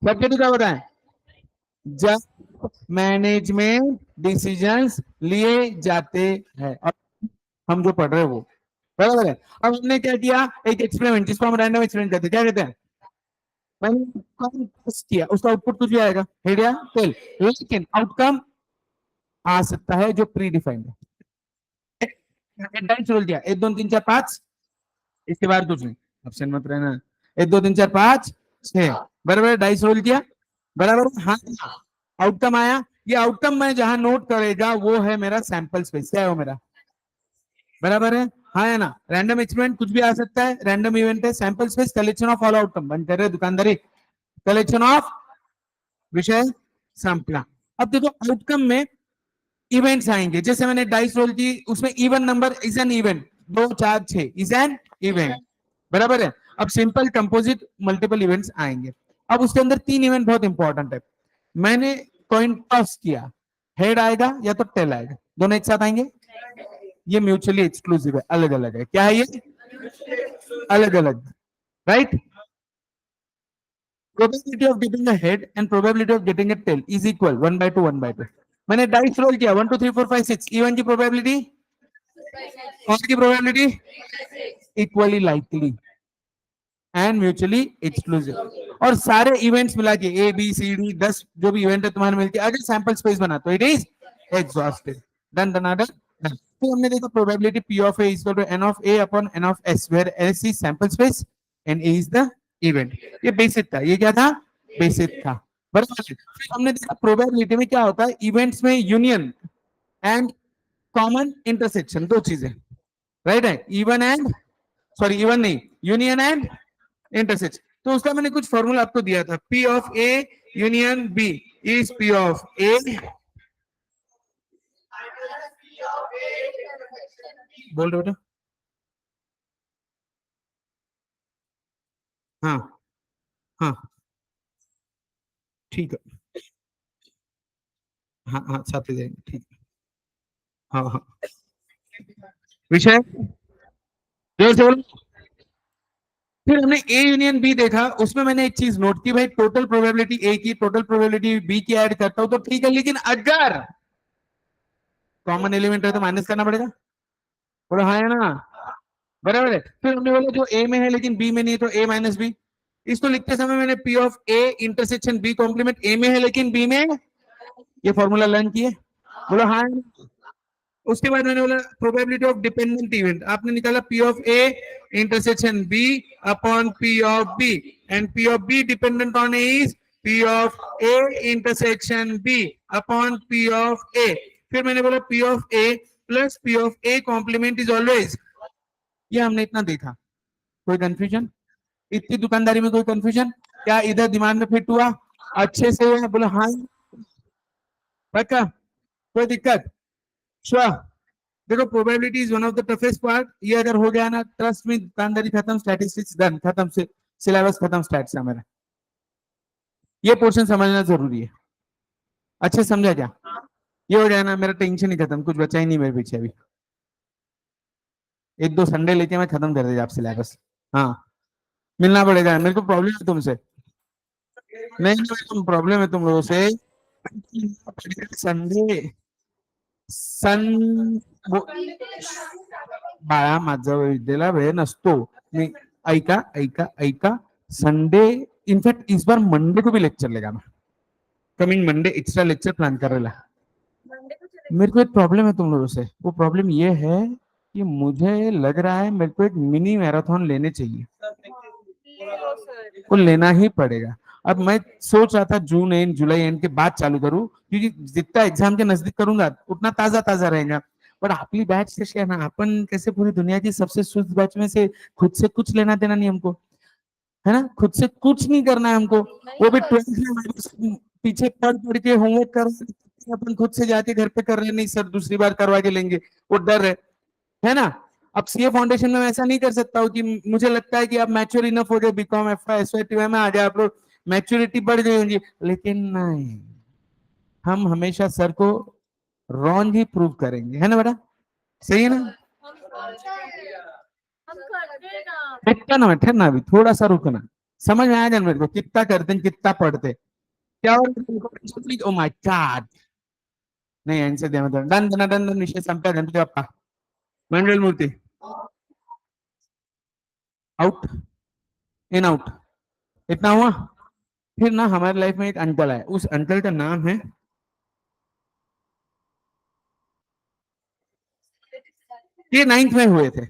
सबके क्या बताएं, जब मैनेजमेंट डिसीजंस लिए जाते हैं, और हम जो पढ़ रहे हैं वो बराबर है। अब हमने क्या किया, एक एक्सपेरिमेंट जिसको हम रैंडम एक्सपेरिमेंट कहते हैं, क्या कहते हैं, मैंने टेस्ट किया, उसका आउटपुट कुछ भी आएगा, हेड या टेल, लेकिन आउटकम आ सकता है जो प्री डिफाइंड है। डाइस रोल दिया, 1 2 3 4 5, इसके बाद कुछ नहीं, ऑप्शन मत रहना, 1 2 3 4 5 6, बराबर, डाइस रोल किया, बराबर, हाँ, आउटकम आया, ये आउटकम मैं जहां नोट करेगा वो है मेरा सैंपल स्पेस, क्या है वो मेरा, बराबर है, हाँ है ना, रैंडम एक्सपेरिमेंट कुछ भी आ सकता है, रैंडम इवेंट है, sample space collection of all outcome, बंद कर रहे दुकानदारी, कलेक्शन ऑफ विषय सैंपला। अब देखो आउटकम में इवेंट्स आएंगे, जैसे मैंने डाइस रोल की, उसमें even number is an event, 2 4 6 is an event, बराबर है। अब सिंपल कंपोजिट मल्टीपल इवेंट्स आएंगे। अब उसके अंदर 3 इवेंट बहुत इंपॉर्टेंट है। मैंने कॉइन टॉस किया, हेड आएगा या तो टेल आएगा, दोनों एक साथ आएंगे, ये म्यूचुअली एक्सक्लूसिव है, अलग अलग है, क्या है ये, अलग अलग, right. Probability of getting a head and probability of getting a tail is equal 1/2 1/2। मैंने डाइस रोल किया 1 2 3 4 5 6, इवन की प्रोबेबिलिटी और की probability equally likely and mutually exclusive, और सारे इवेंट्स मिला के ए बी सी डी 10 जो भी इवेंट है तुम्हारे मिलके अगर सैंपल स्पेस बना तो it is exhausted, done done done. तो हमने देखा probability P of A equal to N of A upon N of S, where S is sample space and A is the event. ये basic था, ये क्या था, बेसिक था, बराबर। फिर हमने देखा प्रोबेबिलिटी में क्या होता है, इवेंट्स में यूनियन एंड कॉमन इंटरसेक्शन, दो चीजें, राइट है, इवन एंड, सॉरी इवन नहीं, यूनियन एंड इंटरसेक्शन। तो उसका मैंने कुछ फॉर्मूला आपको दिया था, P of A union B is P of A, बोल रहे बेटा, हाँ हाँ ठीक है, हाँ हाँ साथ ही जाएंगे, ठीक है, हाँ हाँ, विषय जोर से बोलो। फिर हमने ए यूनियन बी देखा, उसमें मैंने एक चीज नोट की, भाई टोटल प्रोबेबिलिटी ए की टोटल प्रोबेबिलिटी बी की ऐड करता हूं तो ठीक है, लेकिन अगर कॉमन एलिमेंट है तो माइनस करना पड़ेगा, बोलो हाँ है ना, बराबर है। फिर हमने बोला जो ए में है लेकिन बी में नहीं है तो ए माइनस बी, इसको लिखते समय मैंने P of A intersection B complement, A में है लेकिन बी में, ये फॉर्मूला लर्न किए, बोलो हाँ। उसके बाद मैंने बोला प्रोबेबिलिटी ऑफ डिपेंडेंट इवेंट, आपने निकाला P of A intersection B upon P of B, and P of B dependent on A is P of A intersection B upon P of A. फिर मैंने बोला P of A plus P of A complement is always, ये हमने इतना देखा, कोई confusion, इतनी दुकानदारी में कोई कंफ्यूजन, क्या इधर दिमाग में फिट हुआ अच्छे से, बोला हाँ पक्का, कोई दिक्कत, श्योर। देखो probability is one of the toughest part, ये अगर हो गया ना ट्रस्ट में दुकानदारी खत्म, स्टैटिस्टिक्स डन, खत्म से सिलेबस खत्म, स्टैट्स का मेरा ये पोर्शन समझना जरूरी है, अच्छे समझा क्या, ये हो जाए ना मेरा टेंशन ही खत्म, कुछ बचा ही नहीं मेरे पीछे अभी, 1 2 संडे लेके मैं खत्म कर देगा आप सिलेबस। हाँ मिलना पड़ेगा, मेरे को प्रॉब्लम है तुमसे, नहीं तुम प्रॉब्लम है तुम लोगों से, संडे सन बाळा माझा विद्येला वेळ नसतो, मी ऐका ऐका ऐका, संडे इनफैक्ट इस बार मंडे को भी लेक्चर लेगा मैं, coming Monday extra lecture plan कर रहा है। मेरे को एक प्रॉब्लम है तुम लोगों से, वो प्रॉब्लम ये है कि मुझे लग रहा है मेरे को एक मिनी मैराथन लेने चाहिए, वो लेना ही पड़ेगा। अब मैं सोच रहा था जून एंड जुलाई एंड के बाद चालू करूं, क्योंकि जितना एग्जाम के नजदीक करूंगा उतना ताजा ताजा रहेगा। पर आपली बैच कशी आहे ना, अपन कैसे पूरी दुनिया की सबसे शुद्ध बैच में से खुद से कुछ लेना देना नहीं हमको, है ना, खुद से कुछ नहीं करना है हमको, वो भी 12th में पीछे पढ़ पढ़ के होमवर्क कर अपन खुद से जाके घर पे कर रहे, नहीं सर दूसरी बार करवा के लेंगे, वो डर है ना। अब सीए फाउंडेशन में ऐसा नहीं कर सकता हूँ कि मुझे लगता है कि आप मैच्योर इनफ हो गए, बीकॉम एफ एस में आ गए आप लोग, मैच्योरिटी बढ़ गई होगी, लेकिन नहीं, हम हमेशा सर को रॉन्ग ही प्रूव करेंगे, है ना बेटा, सही है ना, इतना ना ठहरना, अभी थोड़ा सा रुकना, समझ में आया क्या मेरे को, कितना करते हैं कितना पढ़ते, क्या ओ माय गॉड. नहीं आंसर दे मतलब डन डन डन डन विषय संपला गणपती बाप्पा. मंडल मूर्ती आउट, इन आउट, इतना हुआ. फिर ना हमारे लाइफ में एक अंकल है, उस अंकल का नाम है, ये नाइन्थ में हुए थे.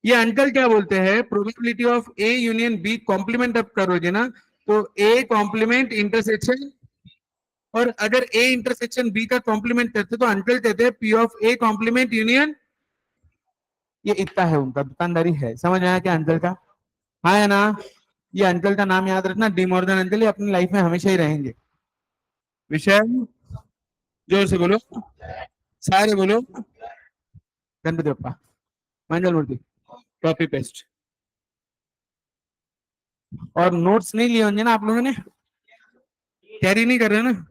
ये अंकल क्या बोलते हैं, probability of A union B complement अब करोगे ना, तो ए कॉम्प्लीमेंट इंटरसेक्शन, और अगर ए इंटरसेक्शन बी का कॉम्प्लीमेंट करते तो अंकल कहते हैं P of A complement union. ये इतना है उनका, दुकानदारी है. समझ आया क्या अंकल का. हाँ है ना. ये अंकल का नाम याद रखना, डी मॉर्गन अंकल, ये अपनी लाइफ में हमेशा ही रहेंगे. विषय, जोर से बोलो, सारे बोलो. गणपति बप्पा, मंगल मूर्ति, कॉपी पेस्ट. और नोट्स नहीं लिए होंगे ना आप लोगों ने, कैरी नहीं कर रहे ना.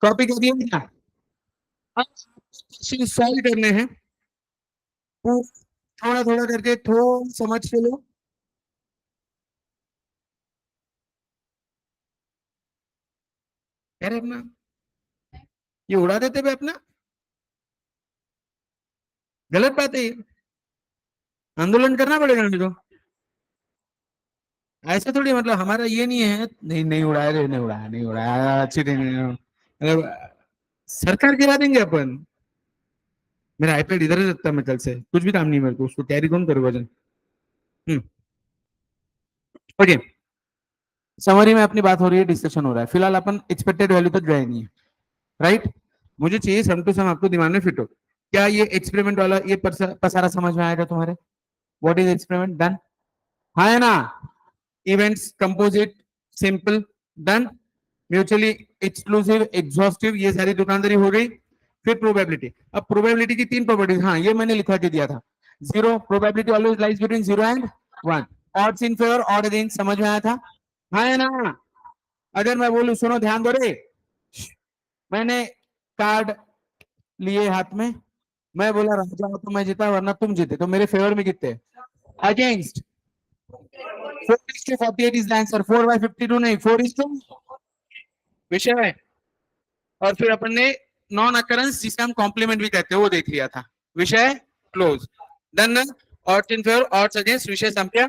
कॉपी कर दिया क्या? अब क्वेश्चन सॉल्व करने हैं, थोड़ा थोड़ा करके थोड़ा समझ के लो। यार अपना ये उड़ा देते पे अपना, गलत बात है ये, आंदोलन करना पड़ेगा नहीं तो। ऐसा थोड़ी मतलब हमारा ये नहीं है, नहीं नहीं उड़ाया रे, नहीं उड़ाया, नहीं उड़ाया, अच्छी थी मतलब सरकार गिरा देंगे अपन। मेरा आईपैड इधर ही रखता है, मैं कल से कुछ भी काम नहीं है मेरे को, उसको कैरी कौन करेगा वजन। हम्म। ओके, समरी में अपनी बात हो रही है, डिस्कशन हो रहा है, फिलहाल अपन एक्सपेक्टेड वैल्यू तक गए नहीं है, राइट। मुझे चाहिए सम टू सम आपको दिमाग में फिट हो। क्या ये एक्सपेरिमेंट वाला ये पसारा समझ में आएगा तुम्हारे? What is experiment done? हाँ है ना? Events composite simple done, mutually exclusive exhaustive, ये सारी दुकानदारी हो गई। फिर प्रोबेबिलिटी, अब प्रोबेबिलिटी की तीन प्रॉपर्टीज, हाँ ये मैंने लिखा के दिया था। Zero, probability always lies between zero and one, odds in favour odd against, समझ में आया था? हाँ है ना? अगर मैं बोलूं, सुनो ध्यान दो रे, मैंने कार्ड लिए हाथ में, मैं बोला राजा हो तो मैं जीता, वरना तुम जीते, तो मेरे फेवर में कितने? अगेंस्ट 4:48 इज द आंसर, 4/52 नहीं, 4:, विषय है। और फिर अपन ने नॉन अकरेंस, जिसे हम कॉम्प्लीमेंट भी कहते हैं, वो देख लिया था। विषय क्लोज, डन। और इन फेवर और अगेंस्ट, विषय संख्या।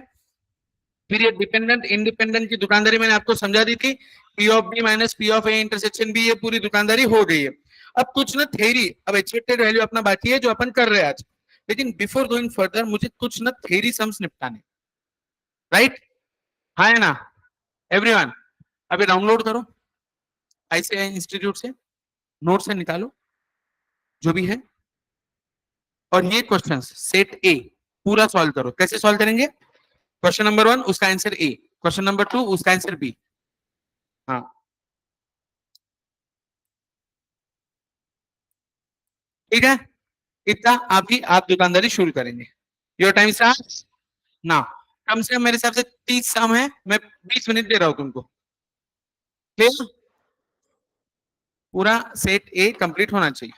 पीरियड डिपेंडेंट इंडिपेंडेंट की दुकानदारी मैंने आपको समझा दी थी, P of B minus P of A intersection B, ये पूरी दुकानदारी हो गई है। अब कुछ ना थ्योरी, अब एक्सपेक्टेड वैल्यू अपना बाकी है जो अपन कर रहे हैं आज, लेकिन बिफोर गोइंग फर्दर मुझे कुछ ना थ्योरी सम्स निपटाने, राइट? हाँ है ना एवरीवन? अभी डाउनलोड करो आईसीआई इंस्टीट्यूट से, नोट से निकालो जो भी है, और ये क्वेश्चन सेट ए पूरा सॉल्व करो। कैसे सॉल्व करेंगे? क्वेश्चन नंबर 1 उसका आंसर ए, क्वेश्चन नंबर 2 उसका आंसर बी। हाँ ठीक है, इतना आप दुकानदारी शुरू करेंगे। योर टाइम स्टार्ट ना। कम से कम मेरे हिसाब से 30 सम है, मैं 20 मिनट दे रहा हूं तुमको, क्लियर? पूरा सेट ए कंप्लीट होना चाहिए।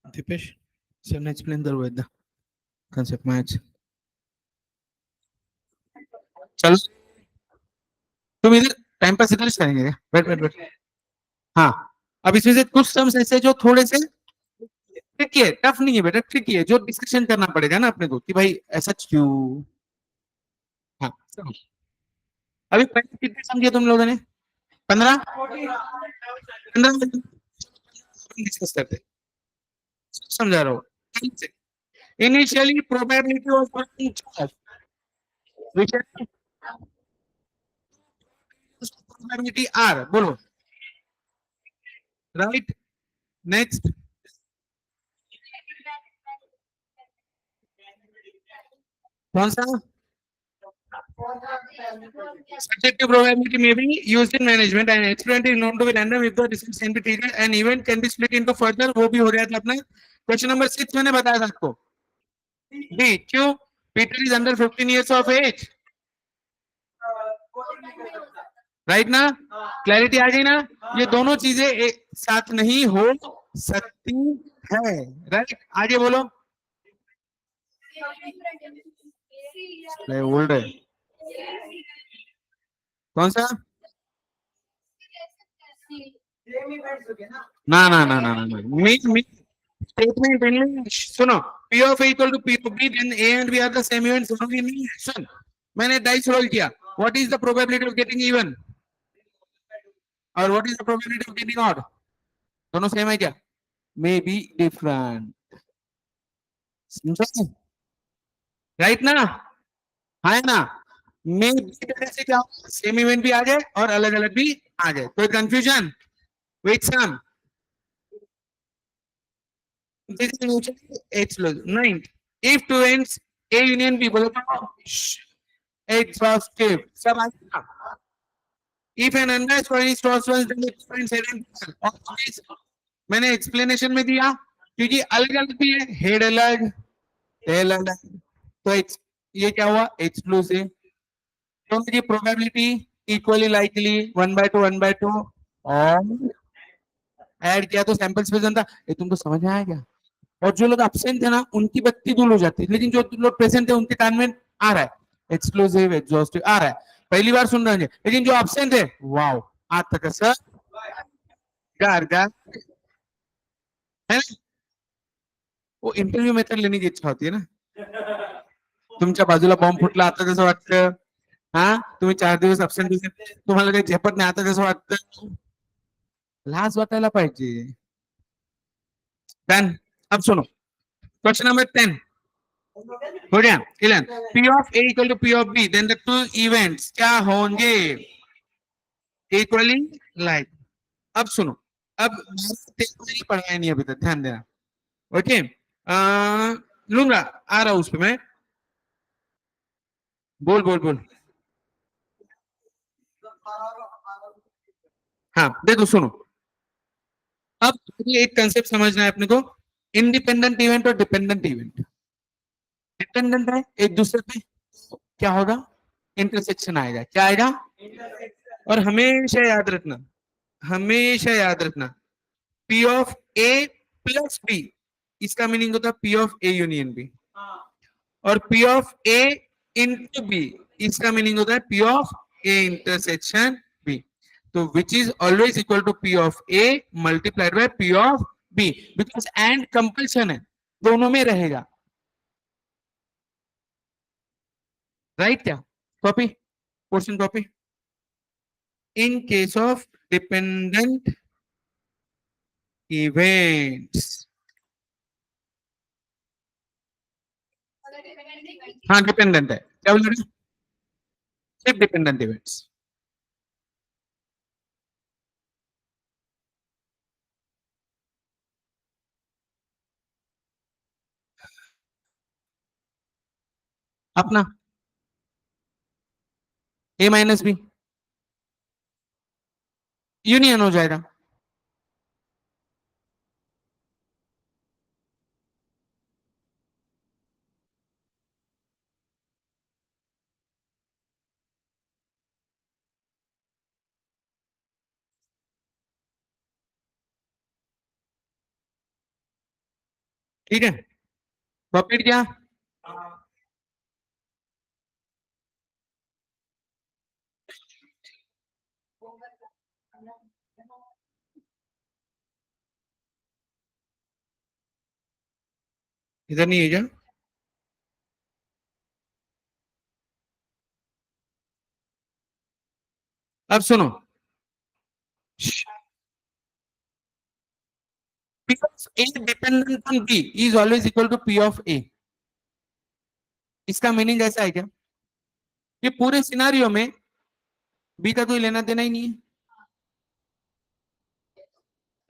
Dipesh, so now explain the with the concept match. चल तुम इधर टाइम पास इधर से करेंगे क्या? बैठ बैठ बैठ। हाँ, अब इसमें से कुछ टर्म्स ऐसे जो थोड़े से ट्रिकी है, टफ नहीं है बेटा, ट्रिकी है, जो डिस्कशन करना पड़ेगा ना अपने को कि भाई ऐसा क्यों। हाँ, अभी पहले कितने समझे तुम लोगों ने? 15 15 डिस्कस करते हैं। समझा रहा हूँ। Initially probability of probability are, बोलो राइट। नेक्स्ट कौन सा? Subjective probability may be used in management and experiment is known to be random if the results can be treated and event can be split into further. वो भी हो गया था अपना question number 6 मैंने बताया था आपको डी क्यों Peter is under 15 years of age right ना क्लैरिटी आ गई ना ये दोनों चीजें एक साथ नहीं हो सकती है राइट आगे बोलो बोल रहे कौन सा ना ना ना ना ना मी statement only सुनो P of A equal to P of B then A and B are the same event सुनोगी नहीं सुन मैंने डाइस रोल किया what is the probability of getting even और what is the probability of getting odd दोनों same है क्या may be different समझे right ना है ना मे से क्या सेम इवेंट भी आ जाए और अलग अलग भी आ जाए कोई confusion wait some this is mutually exclusive 9 if two ends A union B बोलो तो exhaustive सब आएगा if an unmatched coin is tossed once then it finds seven मैंने एक्सप्लेनेशन में दिया क्योंकि अलग अलग भी है हेड अलग टेल अलग तो ये क्या हुआ एक्सक्लूसिव क्योंकि ये प्रोबेबिलिटी इक्वली लाइकली 1/2 और ऐड किया तो सैंपल स्पेस था ये तुमको समझ में आया क्या और जो लोग एब्सेंट थे ना उनकी बत्ती दूर हो जाती है लेकिन जो लोग प्रेजेंट थे उनके कान में आ रहा है एक्सक्लूसिव एग्जॉस्टिव आ रहा है पहली बार सुन रहे हैं लेकिन जो एब्सेंट है वाओ आज तक सर गार गार है वो इंटरव्यू मेथड लेने की इच्छा होती है ना तुमच्या बाजूला बॉम्ब फुटला आता कसं वाटतं हा तुम्ही 4 दिवस अब्सेंट तुम्हाला काही झेपत नाही आता कसं वाटतं लाज वाटायला पाहिजे डन अब सुनो क्वेश्चन नंबर 10 हो गया 11 P of A equal to P of B then the two events क्या होंगे इक्वली लाइक अब सुनो अब नहीं पढ़ाया नहीं अभी तक ध्यान देना ओके लूंगा आ रहा हूं उस पे मैं बोल बोल बोल हाँ देखो सुनो अब ये एक कंसेप्ट समझना है अपने को इंडिपेंडेंट इवेंट और डिपेंडेंट इवेंट डिपेंडेंट है एक दूसरे पे क्या होगा इंटरसेक्शन आएगा क्या आएगा और हमेशा याद रखना P of A plus B इसका मीनिंग होता है P of A union B और P of A into B इसका मीनिंग होता है P of A intersection B तो which is always equal to P of A multiplied by P of B because and compulsion है दोनों में रहेगा right क्या copy question copy in case of dependent events हाँ dependent है क्या बोल रहे सिर्फ डिपेंडेंट इवेंट्स अपना A माइनस बी यूनियन हो जाएगा ठीक है कॉपीड क्या इधर नहीं है क्या अब सुनो P of A dependent on B is always equal to P of A इसका मीनिंग ऐसा है क्या ये पूरे सिनारियो में बी का कोई लेना देना ही नहीं है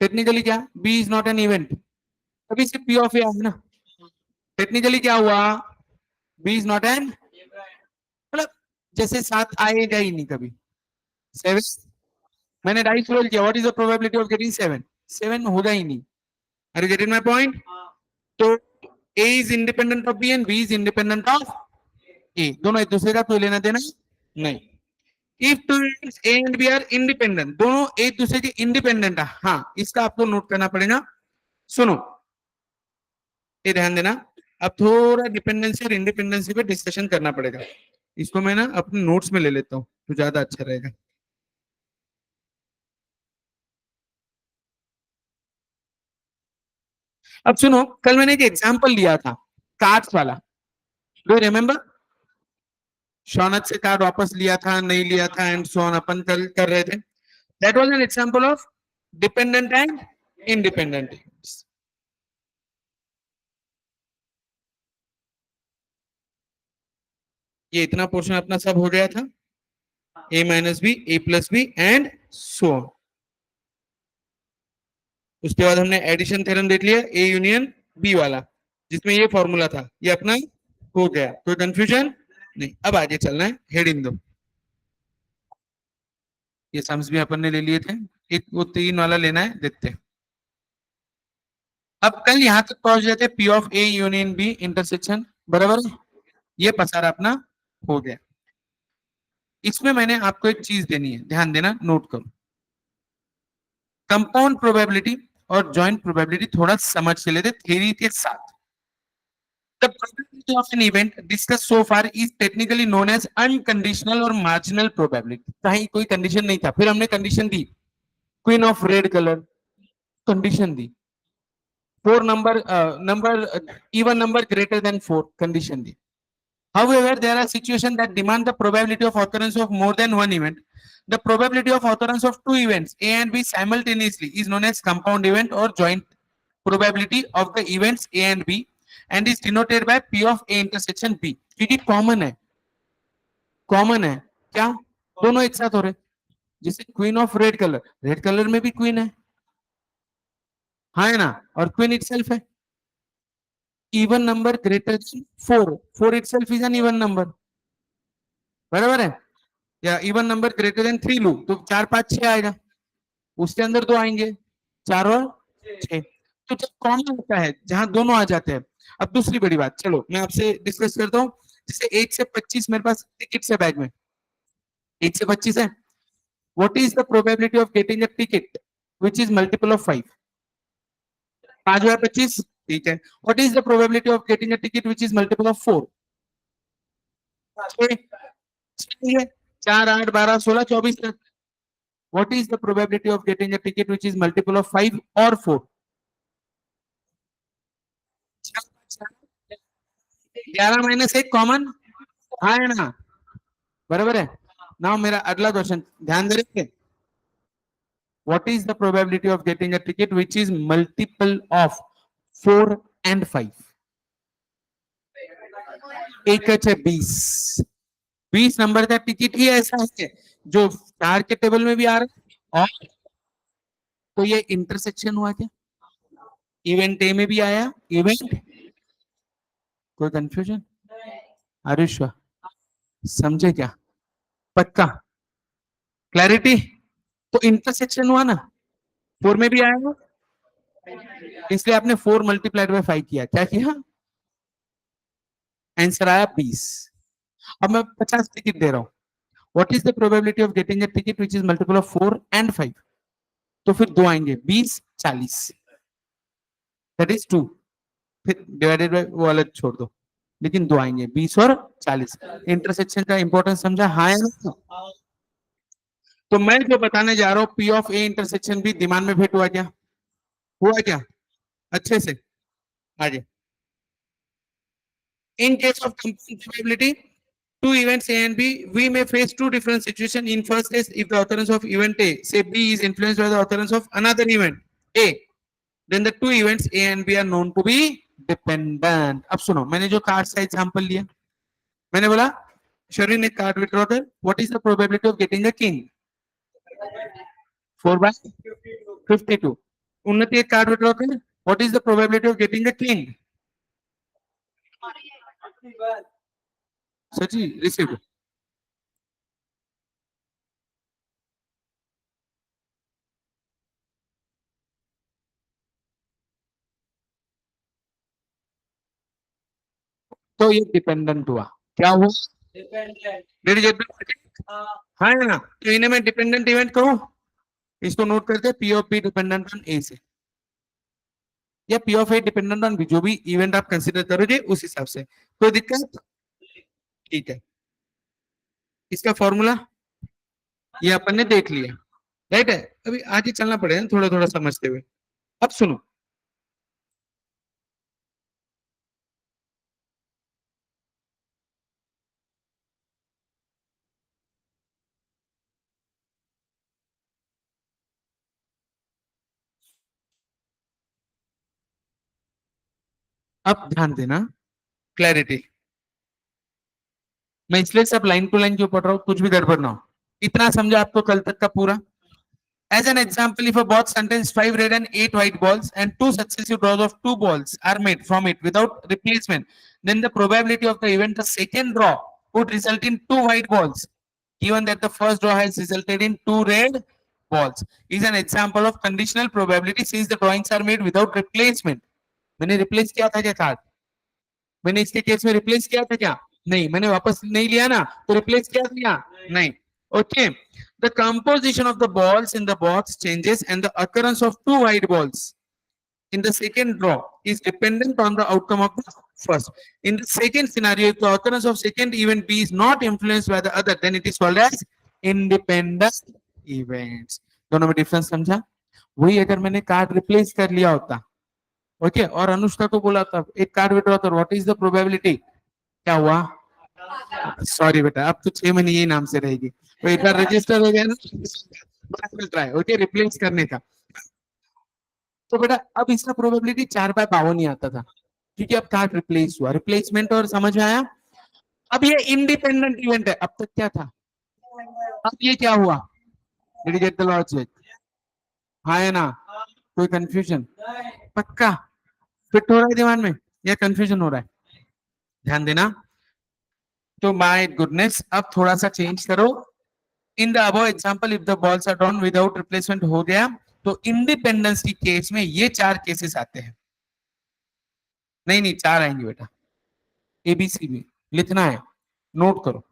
टेक्निकली क्या B is not an event अभी सिर्फ पी ऑफ ए है ना टेक्निकली क्या हुआ बी इज नॉट एन मतलब जैसे 7 आएगा ही नहीं कभी। 7 मैंने डाइस रोल किया, what is the probability of getting 7? 7 होगा ही नहीं। Are you getting my point? तो A is independent of B and B is independent of A, दोनों एक दूसरे का कोई लेना देना नहीं। If two events A and B are independent, दोनों एक दूसरे के इंडिपेंडेंट है, हाँ इसका आपको नोट करना पड़ेगा। सुनो ये ध्यान देना, अब थोड़ा डिपेंडेंसी और इंडिपेंडेंसी पे डिस्कशन करना पड़ेगा। इसको मैं ना अपने नोट्स में ले लेता हूँ तो ज्यादा अच्छा रहेगा। अब सुनो, कल मैंने एक एग्जांपल लिया था कार्ड्स वाला, डू यू रिमेम्बर? शौनक से कार्ड वापस लिया था नहीं लिया था एंड सो ऑन, अपन कल कर रहे थे। That was an example of dependent and independent. ये इतना पोर्शन अपना सब हो गया था, a minus B, a plus B and so on. उसके बाद हमने एडिशन थ्योरम देख लिया, ए यूनियन बी वाला, जिसमें ये फॉर्मूला था, ये अपना हो गया, कोई कंफ्यूजन नहीं। अब आगे चलना है, हेडिंग दो। ये सम्स भी अपन ने ले लिए थे, एक वो 3 वाला लेना है, देखते हैं। अब कल यहां तक पहुंच जाते, P of A union B intersection, बराबर, ये पसारा अपना हो गया। इसमें मैंने आपको एक चीज देनी है, ध्यान देना, नोट करो। कंपाउंड प्रोबेबिलिटी और जॉइंट प्रोबेबिलिटी थोड़ा समझ के लेते थ्योरी के साथ। The probability of an event discussed so far is technically known as unconditional or marginal probability। कहीं कोई कंडीशन नहीं था, फिर हमने condition the, queen of red colour, condition the, 4 number even number greater than 4, condition the. However, there are situations that demand the probability of occurrence of more than one event. The probability of occurrence of 2 events A and B simultaneously is known as compound event or joint probability of the events A and B and is denoted by P of A intersection B। क्योंकि common है क्या, दोनों एक साथ हो रहे, जैसे queen of red colour, red colour में भी क्वीन है, हाँ है ना, और क्वीन इटसेल्फ है। Even number greater than 4, 4 itself is an even number, बराबर है। या इवन नंबर ग्रेटर देन 3 लो तो 4 5 6 आएगा, उसके अंदर 2 आएंगे, 4 और 6। तो जब कॉमन होता है जहां दोनों आ जाते हैं। अब दूसरी बड़ी बात, चलो मैं आपसे डिस्कस करता हूँ, जैसे 1 से 25 मेरे पास टिकट है बैग में, 1 से 25 है, what is the probability of getting a ticket which is multiple of 5? 5 by 25, ठीक है। What is the probability of getting a ticket which is multiple of 4? 6, 4 8 12 16 24 तक। What is the probability of getting a ticket which is multiple of 5 or 4? 11 minus 1 common, हाँ है ना, बराबर है। Now मेरा अगला क्वेश्चन ध्यान दे रहे, what is the probability of getting a ticket which is multiple of 4 and 5? एक है 20, 20 नंबर का टिकट ही ऐसा है जो 4 के टेबल में भी आ रहा है, और तो ये इंटरसेक्शन हुआ क्या, इवेंट ए में भी आया, इवेंट, कोई कंफ्यूजन, आरुष समझे क्या, पक्का, क्लैरिटी? तो इंटरसेक्शन हुआ ना, 4 में भी आया, इसलिए आपने 4 मल्टीप्लाइड बाय 5 किया, क्या किया, आंसर आया 20। अब मैं 50 टिकट दे रहा हूं, what is the probability of getting a ticket which is multiple of 4 and 5? तो फिर 2 आएंगे, 20 40, दैट इज 2, फिर डिवाइडेड बाय वो अलग छोड़ दो, लेकिन 2 आएंगे 20 और 40। इंटरसेक्शन का इंपॉर्टेंस समझा, हाँ या ना? तो मैं जो बताने जा रहा हूँ, पी ऑफ ए इंटरसेक्शन भी दिमाग में फिट हुआ क्या, हुआ क्या अच्छे से? आगे, in case of compound probability, two events A and B, we may face two different situations. In first case, if the occurrence of event A, say B, is influenced by the occurrence of another event A, then the two events A and B are known to be dependent। अब सुनो, मैंने जो card का example लिया, मैंने बोला शरीर ने कार्ड विड्रॉ कर, what is the probability of getting a king? 4/52। उन्नति एक कार्ड विड्रॉ कर, what is the probability of getting a king? Sachi receive, तो ये डिपेंडेंट हुआ, क्या हुआ? Did you get the logic? हाँ है ना, तो इन्हें मैं डिपेंडेंट इवेंट कहूँ, इसको नोट करते, P of P dependent on A से, या P of A dependent on B, जो भी इवेंट आप कंसीडर करोगे उस हिसाब से, कोई दिक्कत? ठीक है, इसका फॉर्मूला ये अपन ने देख लिया, राइट है। अभी आगे चलना पड़ेगा थोड़ा थोड़ा समझते हुए। अब सुनो, अब ध्यान देना, क्लैरिटी, मैं इसलिए सब लाइन टू लाइन क्यों पढ़ रहा हूँ, कुछ भी गड़बड़ ना हो, इतना समझा आपको कल तक का पूरा। As an example, if a box contains 5 red and 8 white balls and two successive draws of 2 balls are made from it without replacement, then the probability of the event the second draw would result in 2 white balls, given that the first draw has resulted in 2 red balls, is an example of conditional probability since the drawings are made without replacement. मैंने replace किया था क्या card? मैंने इसके case में replace किया था क्या? नहीं। मैंने वापस नहीं लिया ना, तो रिप्लेस किया था क्या? नहीं। Okay, the composition of the balls in the box changes and the occurrence of 2 white balls in the second draw is dependent on the outcome of the first. In the second scenario, if the occurrence of second event B is not influenced by the other, then it is called as independent events. दोनों में difference समझा? वही अगर मैंने card replace कर लिया होता, okay, और अनुष्का को बोला था एक कार्ड विड्रॉ करो, व्हाट इज द प्रोबेबिलिटी, क्या हुआ? सॉरी बेटा, अब तो 6 महीने यही नाम से रहेगी, तो एक बार रजिस्टर हो गया ना, मिलता है, ओके, रिप्लेस करने का। तो बेटा अब इसका प्रोबेबिलिटी 4/52 ही आता था, क्योंकि अब कार्ड रिप्लेस हुआ, रिप्लेसमेंट, और समझ में आया? अब ये इंडिपेंडेंट इवेंट है, अब तक क्या था, अब ये क्या हुआ? Did you get the logic? हाँ है ना, कोई कंफ्यूजन? पक्का फिट हो रहा है दिमाग में, या कंफ्यूजन हो रहा है? ध्यान देना, तो माय गुडनेस, अब थोड़ा सा चेंज करो। In the above example if the balls are drawn without replacement हो गया, तो इंडिपेंडेंस की केस में ये 4 केसेस आते हैं। नहीं नहीं, 4 आएंगे बेटा, एबीसी भी लिखना है, नोट करो,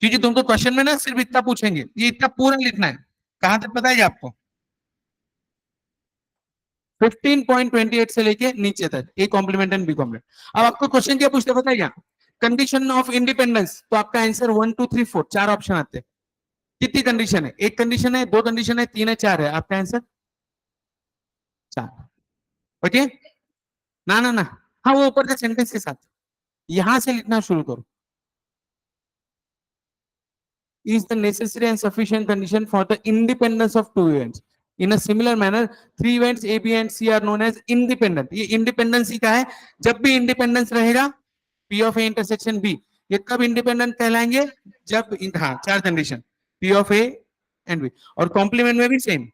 क्योंकि तुमको क्वेश्चन में ना सिर्फ इतना पूछेंगे, ये इतना पूरा लिखना है। कहां तक पता है आपको? 15.28 से लेके नीचे तक, A complement and B complement. अब आपको क्वेश्चन क्या पूछते पता है क्या? कंडीशन ऑफ इंडिपेंडेंस, तो आपका आंसर 1 2 3 4, 4 ऑप्शन आते हैं। कितनी कंडीशन है? एक कंडीशन है, दो कंडीशन है, तीन है, चार है, आपका आंसर 4। ओके, ना ना ना, हाँ वो ऊपर के सेंटेंस के साथ, यहां से लिखना शुरू करो। Is the necessary and sufficient condition for the independence of two events. In a similar manner, three events A, B and C are known as independent. ये इंडिपेंडेंस ही का है, जब भी इंडिपेंडेंस रहेगा P of A intersection B, ये कब independent कहलाएंगे? जब हाँ, 4 condition, P of A and B, और कॉम्प्लीमेंट में भी सेम।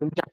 तुम क्या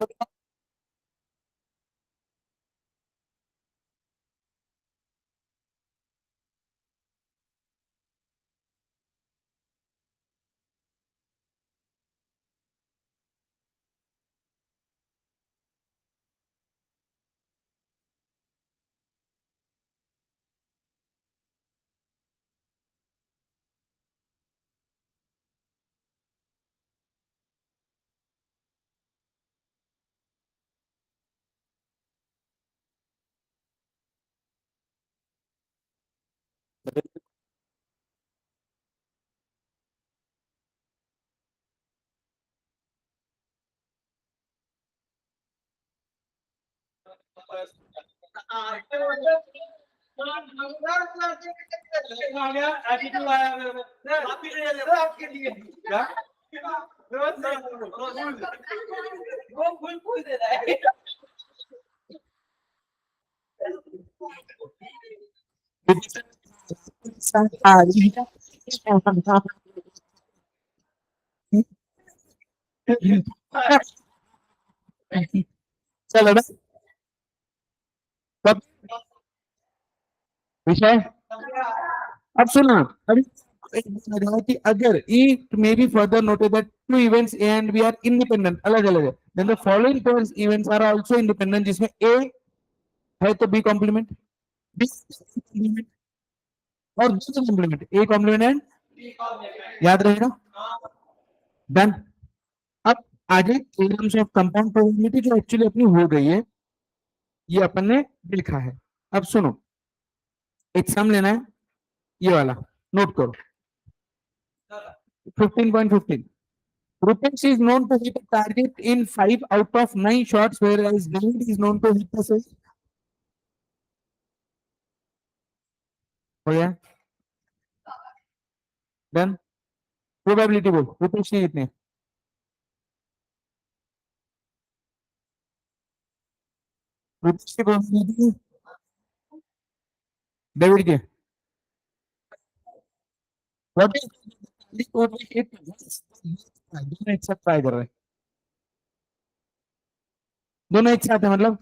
चलो ना। कब विषय, अब सुना। अभी एक बात लगा कि अगर it may be further noted that two events A and B are independent, अलग अलग है, then the following pairs events are also independent, जिसमें ए है तो बी कॉम्प्लीमेंट, बी कॉम्प्लीमेंट और B complement, A complement and, याद रहेगा। Done. अब आगे थ्योरम्स ऑफ कंपाउंड प्रोबेबिलिटी जो एक्चुअली अपनी हो गई है, ये अपन ने देखा है। अब सुनो, एक सम लेना है, ये वाला नोट करो। 15.15, Rupesh is known to hit a target in 5 out of 9 shots, whereas David is known to hit the same. हो गया, डन। प्रोबेबिलिटी बोल, रुपेश ने कितने, रुपेश की प्रोबेबिलिटी, डेविड के, व्हाट इज दोनों एक साथ ट्राई कर रहे हैं, दोनों एक साथ है मतलब,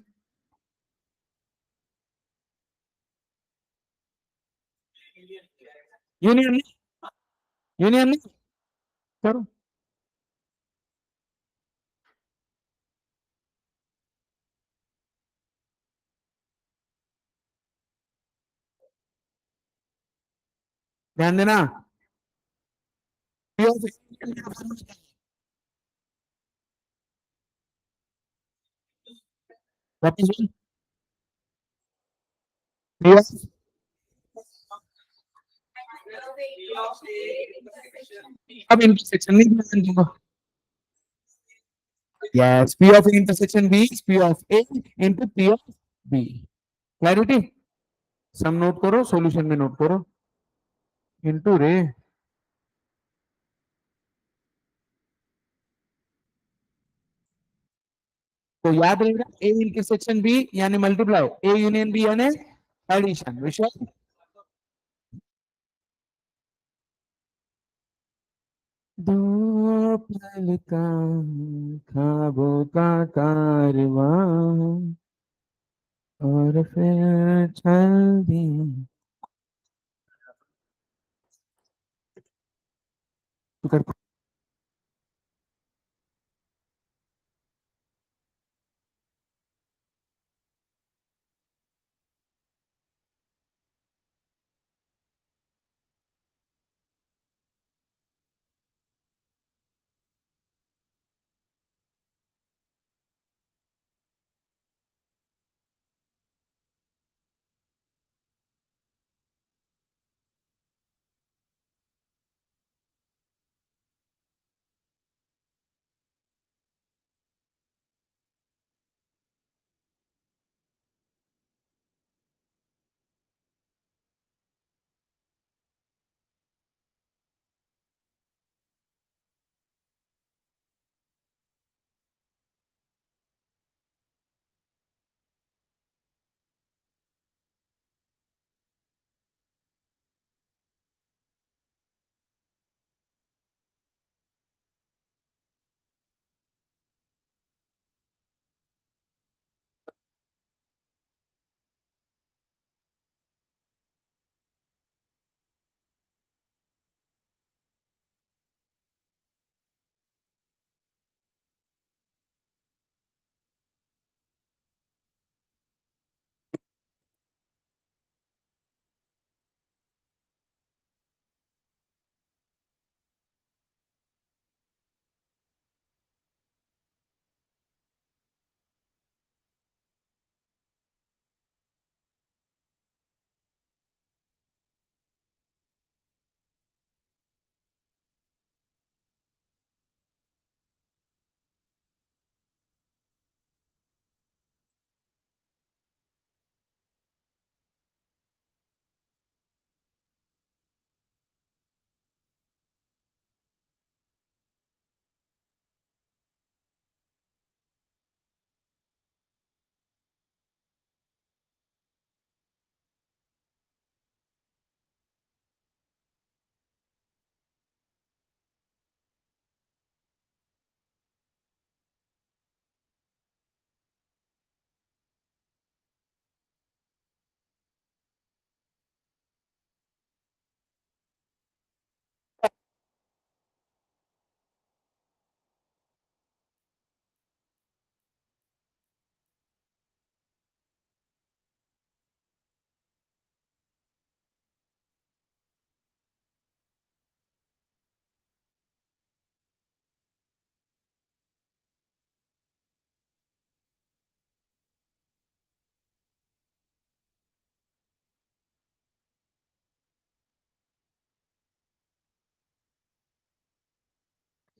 यूनियन, यूनियन नहीं करो। ध्यान देना, वापस अब इंटरसेक्शन नहीं ध्यान दूंगा। Yes, P of intersection B is P of A into P of B. Clarity, सम नोट करो, सॉल्यूशन में नोट करो, इंटू रे। तो याद रहेगा, ए इंटरसेक्शन बी यानी मल्टीप्लाई, ए यूनियन बी यानी एडिशन। विश्वास, दो पल का ख्वाबों का कारवां और फिर चल दी। तू कर।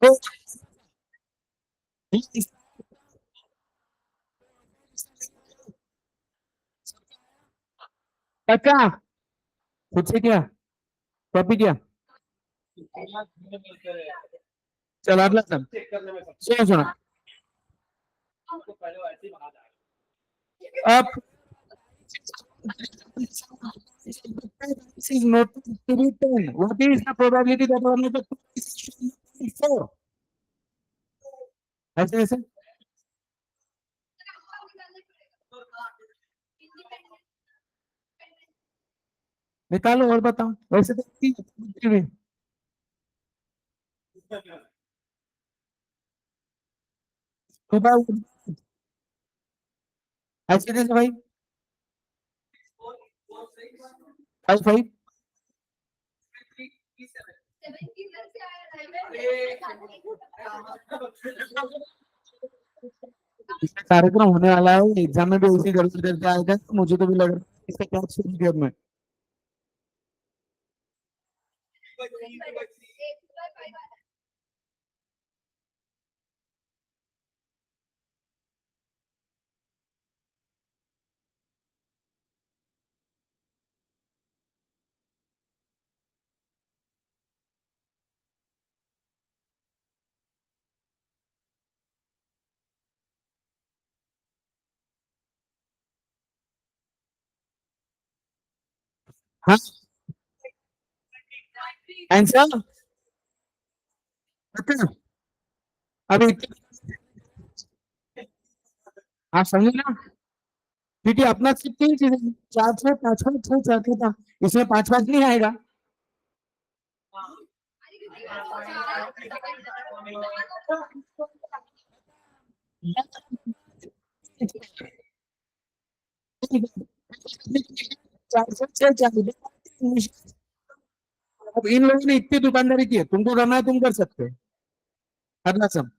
तो पक्का खुद से क्या कॉपी किया चल अगला सब सुनो सुनो अब is not to be 10. What is the probability that one of the two is 4? ऐसे ऐसे निकालो और बताओ वैसे तो ऐसे कैसे भाई 5 5 कार्यक्रम होने वाला है एग्जाम में भी उसी गलती करके आएगा तो मुझे तो भी लग रहा है इसका क्या शुरू में हाँ आंसर पता अभी आप समझे ना क्योंकि अपना सिर्फ 3 चीजें 4 6 5 5 6 7 था इसमें 5 5 नहीं आएगा चार से छह चार अब इन लोगों ने इतनी दुकानदारी की है तुमको करना है तुम कर सकते हो अगला सब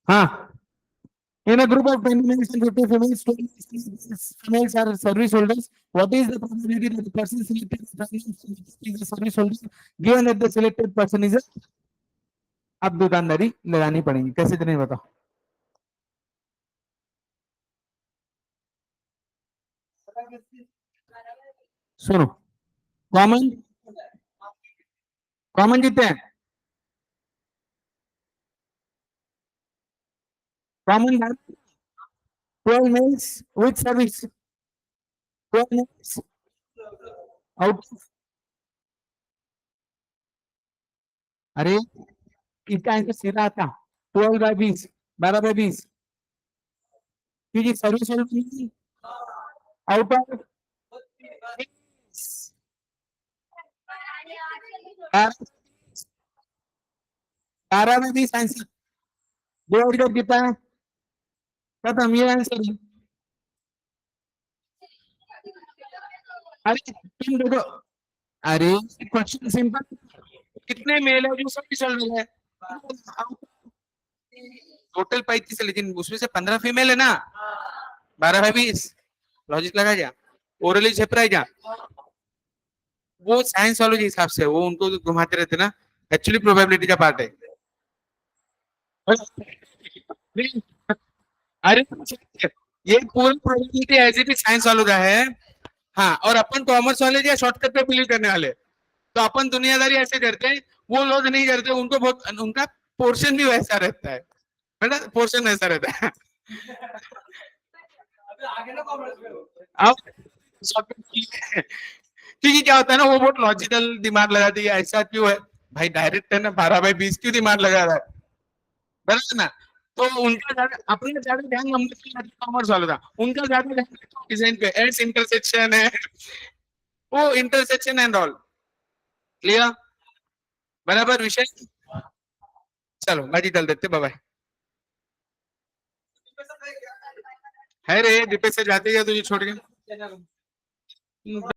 हाँ in a group of 20 males and 50 females, 20 females are service holders. What is the probability that the person selected is a service holder given that the selected person is a अब दुकानदारी लगानी पड़ेगी कैसे तो नहीं बताओ सुनो कॉमन कॉमन कितने हैं common 12 males with service 12 males out अरे इसका आंसर सीधा आता 12/20 12/20 क्योंकि service holder out of 12/20 answer divide कितना है खत्म ये आंसर है अरे तुम देखो अरे क्वेश्चन सिंपल कितने मेल है जो सब चल रहा है, टोटल 35 है, लेकिन उसमें से 15 फीमेल है ना, 12/20, लॉजिक लगा जा, ओरली झेपरा है जा, वो साइंस वालों के हिसाब से वो उनको घुमाते रहते ना, एक्चुअली प्रोबेबिलिटी का पार्ट है। अरे ये पूरा probability as it is science वालों का है। हाँ, और अपन कॉमर्स वाले या शॉर्टकट पे बिलीव करने वाले, तो अपन दुनियादारी ऐसे करते हैं, वो लोग नहीं करते, उनको बहुत उनका पोर्शन भी वैसा रहता है, बेटा पोर्शन वैसा रहता है। अब क्योंकि क्या होता है ना, वो बहुत लॉजिकल दिमाग लगाती है, ऐसा क्यों है भाई, डायरेक्ट है ना, 12/20 क्यों दिमाग लगा रहा है, बराबर ना। तो उनका ज्यादा, अपने ज्यादा ध्यान हम कॉमर्स वाला था, उनका ज्यादा ध्यान डिजाइन पे, एड्स इंटरसेक्शन है, वो इंटरसेक्शन एंड ऑल, क्लियर, बराबर विषय। चलो बाजी चल देते, बाय। है रे, दीपेश से जाते ही तुझे छोड़ के।